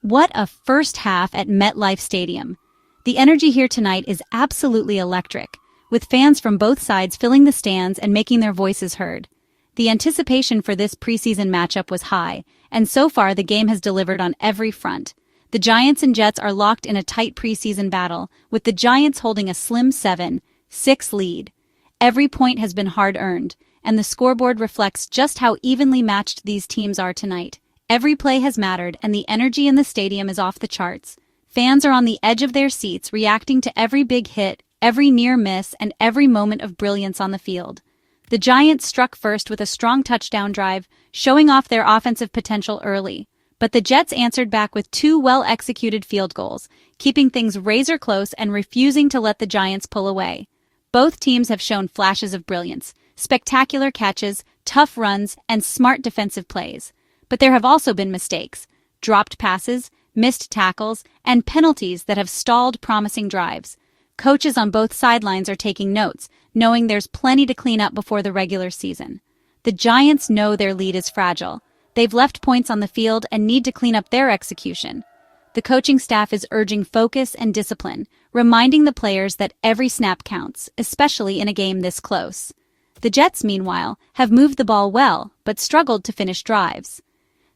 What a first half at MetLife Stadium. The energy here tonight is absolutely electric, with fans from both sides filling the stands and making their voices heard. The anticipation for this preseason matchup was high, and so far the game has delivered on every front. The Giants and Jets are locked in a tight preseason battle, with the Giants holding a slim 7-6 lead. Every point has been hard-earned, and the scoreboard reflects just how evenly matched these teams are tonight. Every play has mattered, and the energy in the stadium is off the charts. Fans are on the edge of their seats, reacting to every big hit, every near miss, and every moment of brilliance on the field. The Giants struck first with a strong touchdown drive, showing off their offensive potential early. But the Jets answered back with two well-executed field goals, keeping things razor close and refusing to let the Giants pull away. Both teams have shown flashes of brilliance, spectacular catches, tough runs, and smart defensive plays. But there have also been mistakes, dropped passes, missed tackles, and penalties that have stalled promising drives. Coaches on both sidelines are taking notes, knowing there's plenty to clean up before the regular season. The Giants know their lead is fragile. They've left points on the field and need to clean up their execution. The coaching staff is urging focus and discipline, reminding the players that every snap counts, especially in a game this close. The Jets, meanwhile, have moved the ball well, but struggled to finish drives.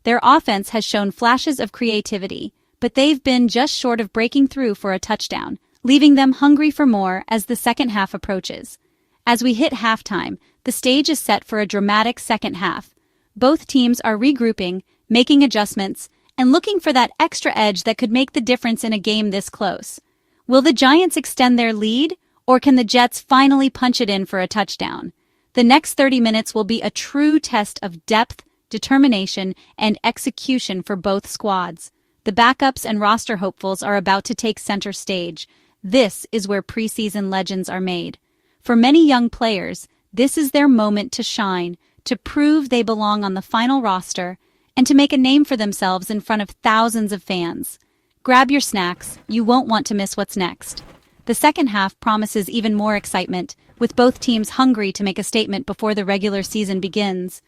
Their offense has shown flashes of creativity, but they've been just short of breaking through for a touchdown, leaving them hungry for more as the second half approaches. As we hit halftime, the stage is set for a dramatic second half. Both teams are regrouping, making adjustments, and looking for that extra edge that could make the difference in a game this close. Will the Giants extend their lead, or can the Jets finally punch it in for a touchdown? The next 30 minutes will be a true test of depth, determination, and execution for both squads. The backups and roster hopefuls are about to take center stage. This is where preseason legends are made. For many young players, this is their moment to shine, to prove they belong on the final roster, and to make a name for themselves in front of thousands of fans. Grab your snacks, you won't want to miss what's next. The second half promises even more excitement, with both teams hungry to make a statement before the regular season begins.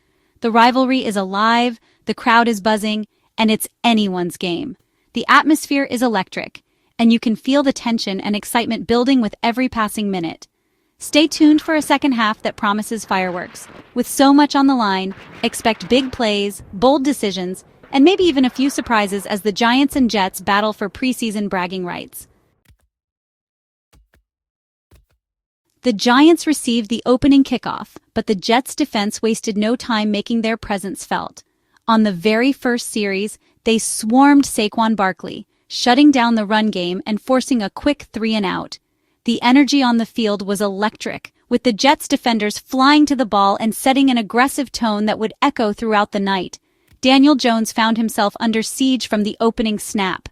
The rivalry is alive, the crowd is buzzing, and it's anyone's game. The atmosphere is electric, and you can feel the tension and excitement building with every passing minute. Stay tuned for a second half that promises fireworks. With so much on the line, expect big plays, bold decisions, and maybe even a few surprises as the Giants and Jets battle for preseason bragging rights. The Giants received the opening kickoff, but the Jets' defense wasted no time making their presence felt. On the very first series, they swarmed Saquon Barkley, shutting down the run game and forcing a quick 3-and-out. The energy on the field was electric, with the Jets' defenders flying to the ball and setting an aggressive tone that would echo throughout the night. Daniel Jones found himself under siege from the opening snap.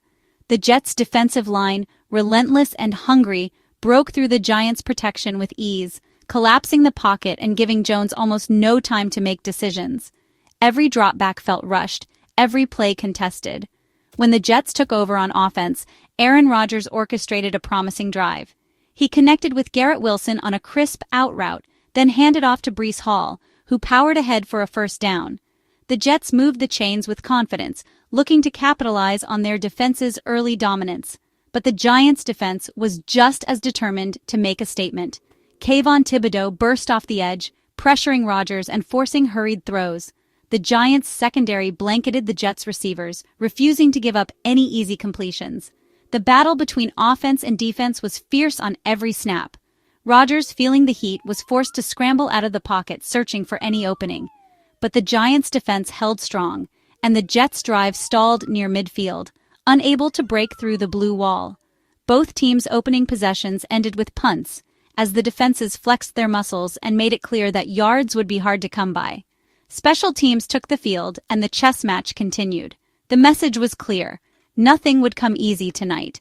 The Jets' defensive line, relentless and hungry, broke through the Giants' protection with ease, collapsing the pocket and giving Jones almost no time to make decisions. Every dropback felt rushed, every play contested. When the Jets took over on offense, Aaron Rodgers orchestrated a promising drive. He connected with Garrett Wilson on a crisp out route, then handed off to Breece Hall, who powered ahead for a first down. The Jets moved the chains with confidence, looking to capitalize on their defense's early dominance. But the Giants' defense was just as determined to make a statement. Kayvon Thibodeau burst off the edge, pressuring Rodgers and forcing hurried throws. The Giants' secondary blanketed the Jets' receivers, refusing to give up any easy completions. The battle between offense and defense was fierce on every snap. Rodgers, feeling the heat, was forced to scramble out of the pocket, searching for any opening. But the Giants' defense held strong, and the Jets' drive stalled near midfield, unable to break through the blue wall. Both teams' opening possessions ended with punts, as the defenses flexed their muscles and made it clear that yards would be hard to come by. Special teams took the field, and the chess match continued. The message was clear. Nothing would come easy tonight.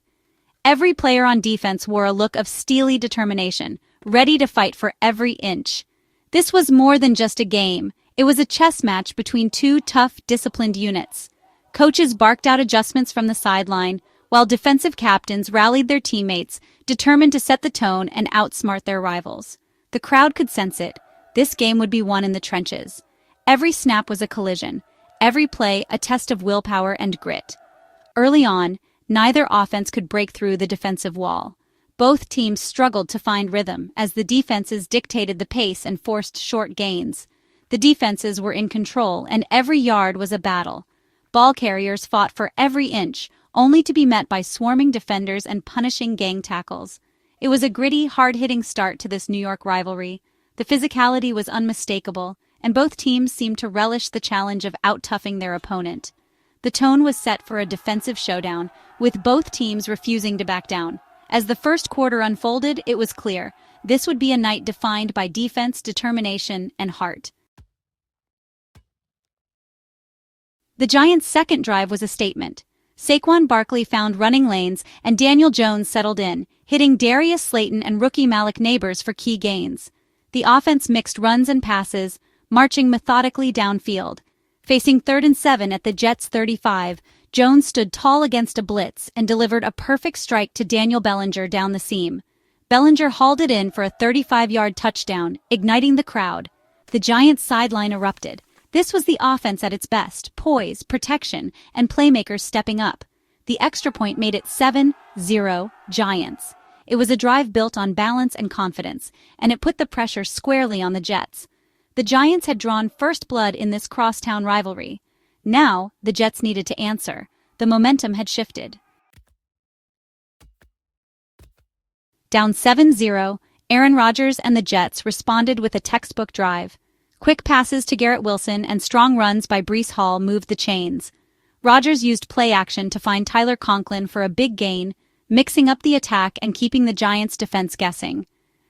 Every player on defense wore a look of steely determination, ready to fight for every inch. This was more than just a game. It was a chess match between two tough, disciplined units. Coaches barked out adjustments from the sideline, while defensive captains rallied their teammates, determined to set the tone and outsmart their rivals. The crowd could sense it. This game would be won in the trenches. Every snap was a collision, every play a test of willpower and grit. Early on, neither offense could break through the defensive wall. Both teams struggled to find rhythm as the defenses dictated the pace and forced short gains. The defenses were in control, and every yard was a battle. Ball carriers fought for every inch, only to be met by swarming defenders and punishing gang tackles. It was a gritty, hard-hitting start to this New York rivalry. The physicality was unmistakable, and both teams seemed to relish the challenge of out-toughing their opponent. The tone was set for a defensive showdown, with both teams refusing to back down. As the first quarter unfolded, it was clear this would be a night defined by defense, determination, and heart. The Giants' second drive was a statement. Saquon Barkley found running lanes, and Daniel Jones settled in, hitting Darius Slayton and rookie Malik Neighbors for key gains. The offense mixed runs and passes, marching methodically downfield. Facing 3rd and 7 at the Jets' 35, Jones stood tall against a blitz and delivered a perfect strike to Daniel Bellinger down the seam. Bellinger hauled it in for a 35-yard touchdown, igniting the crowd. The Giants' sideline erupted. This was the offense at its best: poise, protection, and playmakers stepping up. The extra point made it 7-0 Giants. It was a drive built on balance and confidence, and it put the pressure squarely on the Jets. The Giants had drawn first blood in this crosstown rivalry. Now, the Jets needed to answer. The momentum had shifted. Down 7-0, Aaron Rodgers and the Jets responded with a textbook drive. Quick passes to Garrett Wilson and strong runs by Breece Hall moved the chains. Rodgers used play action to find Tyler Conklin for a big gain, mixing up the attack and keeping the Giants' defense guessing.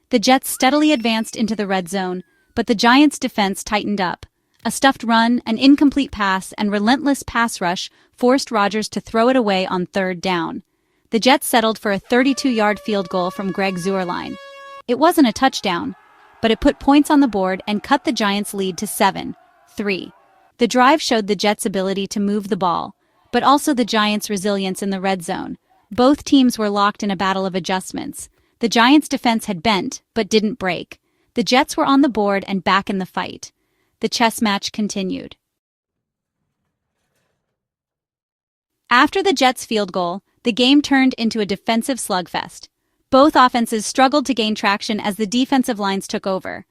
The Jets steadily advanced into the red zone, but the Giants' defense tightened up. A stuffed run, an incomplete pass, and relentless pass rush forced Rodgers to throw it away on 3rd down. The Jets settled for a 32-yard field goal from Greg Zuerlein. It wasn't a touchdown, but it put points on the board and cut the Giants' lead to 7-3. The drive showed the Jets' ability to move the ball, but also the Giants' resilience in the red zone. Both teams were locked in a battle of adjustments. The Giants' defense had bent, but didn't break. The Jets were on the board and back in the fight. The chess match continued. After the Jets' field goal, the game turned into a defensive slugfest. Both offenses struggled to gain traction as the defensive lines took over.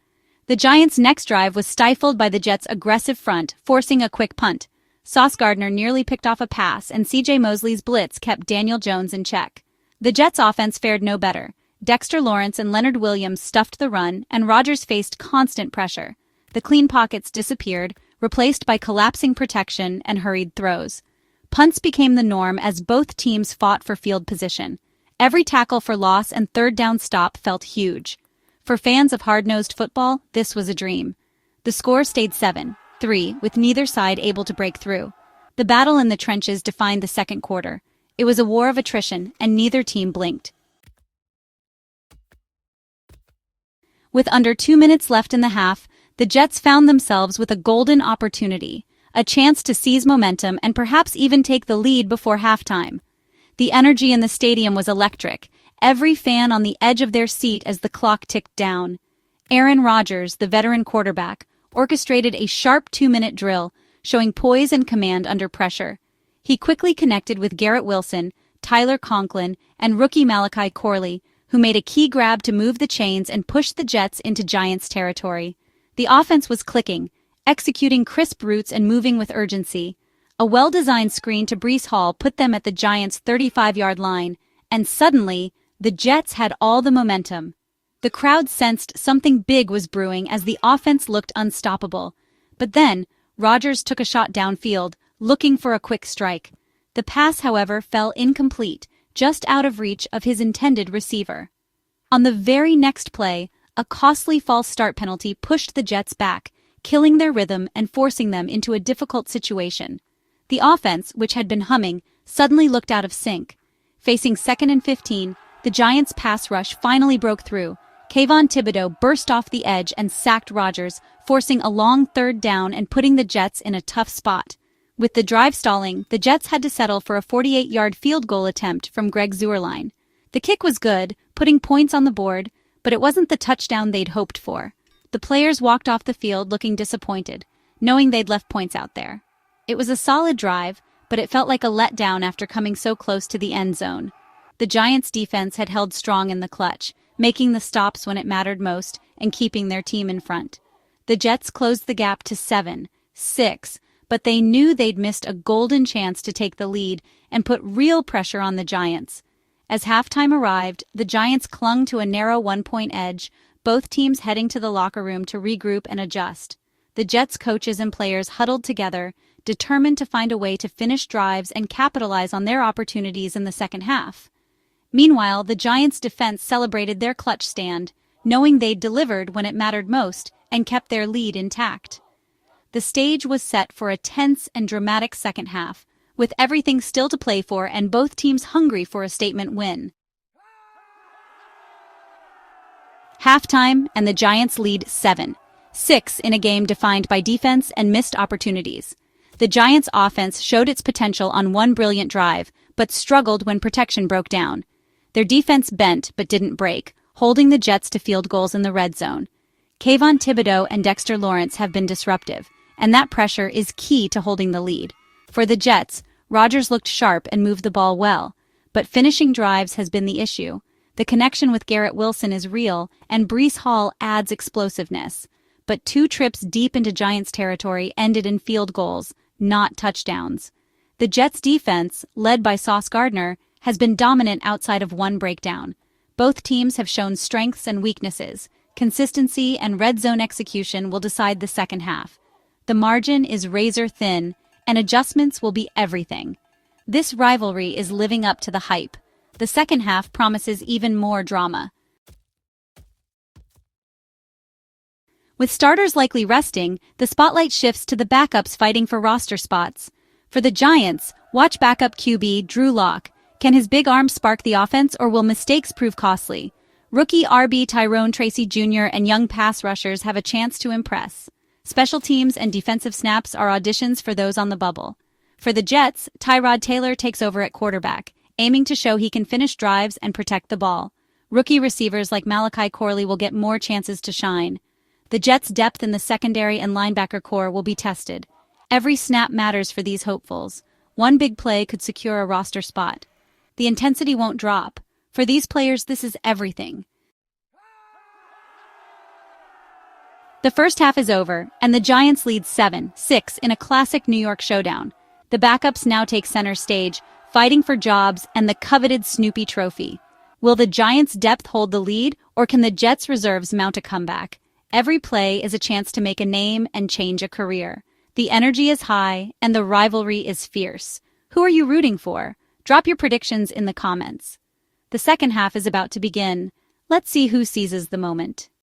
The Giants' next drive was stifled by the Jets' aggressive front, forcing a quick punt. Sauce Gardner nearly picked off a pass, and C.J. Mosley's blitz kept Daniel Jones in check. The Jets' offense fared no better. Dexter Lawrence and Leonard Williams stuffed the run, and Rodgers faced constant pressure. The clean pockets disappeared, replaced by collapsing protection and hurried throws. Punts became the norm as both teams fought for field position. Every tackle for loss and 3rd down stop felt huge. For fans of hard-nosed football, this was a dream. The score stayed 7-3, with neither side able to break through. The battle in the trenches defined the second quarter. It was a war of attrition, and neither team blinked. With under 2 minutes left in the half, the Jets found themselves with a golden opportunity, a chance to seize momentum and perhaps even take the lead before halftime. The energy in the stadium was electric, every fan on the edge of their seat as the clock ticked down. Aaron Rodgers, the veteran quarterback, orchestrated a sharp 2-minute drill, showing poise and command under pressure. He quickly connected with Garrett Wilson, Tyler Conklin, and rookie Malachi Corley, who made a key grab to move the chains and push the Jets into Giants territory. The offense was clicking, executing crisp routes and moving with urgency. A well-designed screen to Breece Hall put them at the Giants' 35-yard line, and suddenly, the Jets had all the momentum. The crowd sensed something big was brewing as the offense looked unstoppable. But then, Rodgers took a shot downfield, looking for a quick strike. The pass, however, fell incomplete, just out of reach of his intended receiver. On the very next play, a costly false start penalty pushed the Jets back, killing their rhythm and forcing them into a difficult situation. The offense, which had been humming, suddenly looked out of sync. Facing 2nd and 15, the Giants' pass rush finally broke through. Kayvon Thibodeau burst off the edge and sacked Rodgers, forcing a long 3rd down and putting the Jets in a tough spot. With the drive stalling, the Jets had to settle for a 48-yard field goal attempt from Greg Zuerlein. The kick was good, putting points on the board, but it wasn't the touchdown they'd hoped for. The players walked off the field looking disappointed, knowing they'd left points out there. It was a solid drive, but it felt like a letdown after coming so close to the end zone. The Giants' defense had held strong in the clutch, making the stops when it mattered most and keeping their team in front. The Jets closed the gap to 7-6, but they knew they'd missed a golden chance to take the lead and put real pressure on the Giants. As halftime arrived, the Giants clung to a narrow one-point edge, both teams heading to the locker room to regroup and adjust. The Jets coaches and players huddled together, determined to find a way to finish drives and capitalize on their opportunities in the second half. Meanwhile, the Giants' defense celebrated their clutch stand, knowing they'd delivered when it mattered most and kept their lead intact. The stage was set for a tense and dramatic second half, with everything still to play for and both teams hungry for a statement win. Halftime, and the Giants lead 7-6 in a game defined by defense and missed opportunities. The Giants' offense showed its potential on one brilliant drive, but struggled when protection broke down. Their defense bent but didn't break, holding the Jets to field goals in the red zone. Kayvon Thibodeau and Dexter Lawrence have been disruptive, and that pressure is key to holding the lead. For the Jets, Rodgers looked sharp and moved the ball well, but finishing drives has been the issue. The connection with Garrett Wilson is real, and Breece Hall adds explosiveness. But 2 trips deep into Giants territory ended in field goals, not touchdowns. The Jets' defense, led by Sauce Gardner, has been dominant outside of one breakdown. Both teams have shown strengths and weaknesses. Consistency and red zone execution will decide the second half. The margin is razor thin, and adjustments will be everything. This rivalry is living up to the hype. The second half promises even more drama. With starters likely resting, the spotlight shifts to the backups fighting for roster spots. For the Giants, watch backup QB Drew Lock. Can his big arm spark the offense, or will mistakes prove costly? Rookie RB Tyrone Tracy Jr. and young pass rushers have a chance to impress. Special teams and defensive snaps are auditions for those on the bubble. For the Jets, Tyrod Taylor takes over at quarterback, aiming to show he can finish drives and protect the ball. Rookie receivers like Malachi Corley will get more chances to shine. The Jets' depth in the secondary and linebacker core will be tested. Every snap matters for these hopefuls. One big play could secure a roster spot. The intensity won't drop. For these players, this is everything. The first half is over, and the Giants lead 7-6 in a classic New York showdown. The backups now take center stage, fighting for jobs and the coveted Snoopy Trophy. Will the Giants' depth hold the lead, or can the Jets' reserves mount a comeback? Every play is a chance to make a name and change a career. The energy is high, and the rivalry is fierce. Who are you rooting for? Drop your predictions in the comments. The second half is about to begin. Let's see who seizes the moment.